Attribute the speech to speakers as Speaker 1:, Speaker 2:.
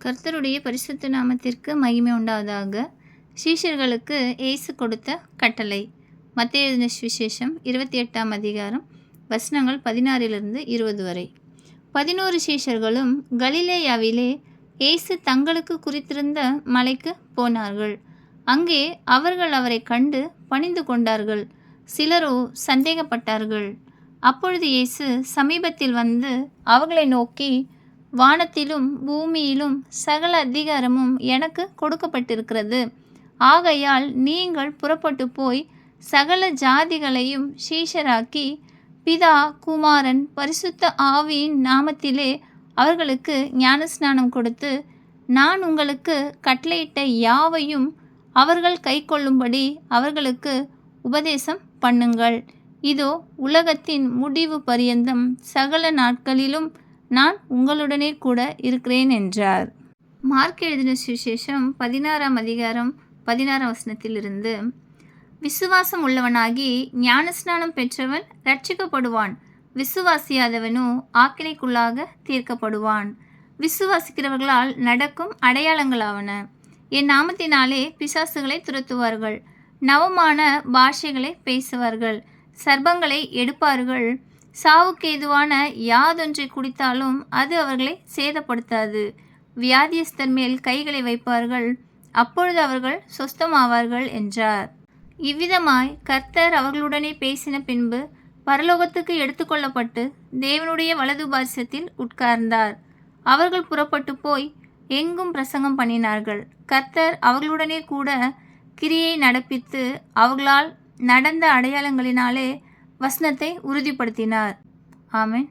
Speaker 1: கர்த்தருடைய பரிசுத்த நாமத்திற்கு மகிமை உண்டாவதாக. சீஷர்களுக்கு இயேசு கொடுத்த கட்டளை. மத்தேயு எழுதின சுவிசேஷம் 28ஆம் அதிகாரம் வசனங்கள் 16-20 வரை. 11 சீஷர்களும் கலிலேயாவிலே இயேசு தங்களுக்கு குறித்திருந்த மலைக்கு போனார்கள். அங்கே அவர்கள் அவரை கண்டு பணிந்து கொண்டார்கள். சிலரோ சந்தேகப்பட்டார்கள். அப்பொழுது இயேசு சமீபத்தில் வந்து அவர்களை நோக்கி, வானத்திலும் பூமியிலும் சகல அதிகாரமும் எனக்கு கொடுக்கப்பட்டிருக்கிறது. ஆகையால் நீங்கள் புறப்பட்டு போய் சகல ஜாதிகளையும் சீஷராக்கி பிதா, குமாரன், பரிசுத்த ஆவியின் நாமத்திலே அவர்களுக்கு ஞானஸ்நானம் கொடுத்து, நான் உங்களுக்கு கட்டளையிட்ட யாவையும் அவர்கள் கைக்கொள்ளும்படி அவர்களுக்கு உபதேசம் பண்ணுங்கள். இதோ உலகத்தின் முடிவு பரியந்தம் சகல நாட்களிலும் நான் உங்களுடனே கூட இருக்கிறேன் என்றார். மார்க் எழுதின சுவிசேஷம் 16ஆம் அதிகாரம் 16ஆம் வசனத்திலிருந்து, விசுவாசம் உள்ளவனாகி ஞானஸ்நானம் பெற்றவன் ரட்சிக்கப்படுவான், விசுவாசியாதவனோ ஆக்கினைக்குள்ளாக தீர்க்கப்படுவான். விசுவாசிக்கிறவர்களால் நடக்கும் அடையாளங்களாவன. என் நாமத்தினாலே பிசாசுகளை துரத்துவார்கள், நவமான பாஷைகளை பேசுவார்கள், சர்ப்பங்களை எடுப்பார்கள், சாவுக்கேதுவான யாதொன்றை குடித்தாலும் அது அவர்களை சேதப்படுத்தாது. வியாதியஸ்தர் மேல் கைகளை வைப்பார்கள், அப்பொழுது அவர்கள் சொஸ்தமாவார்கள் என்றார். இவ்விதமாய் கர்த்தர் அவர்களுடனே பேசின பின்பு பரலோகத்துக்கு எடுத்துக்கொள்ளப்பட்டு தேவனுடைய வலது பார்சத்தில் உட்கார்ந்தார். அவர்கள் புறப்பட்டு போய் எங்கும் பிரசங்கம் பண்ணினார்கள். கர்த்தர் அவர்களுடனே கூட கிரியை நடப்பித்து அவர்களால் நடந்த அடையாளங்களினாலே வசனத்தை உறுதிப்படுத்தினார். ஆமென்.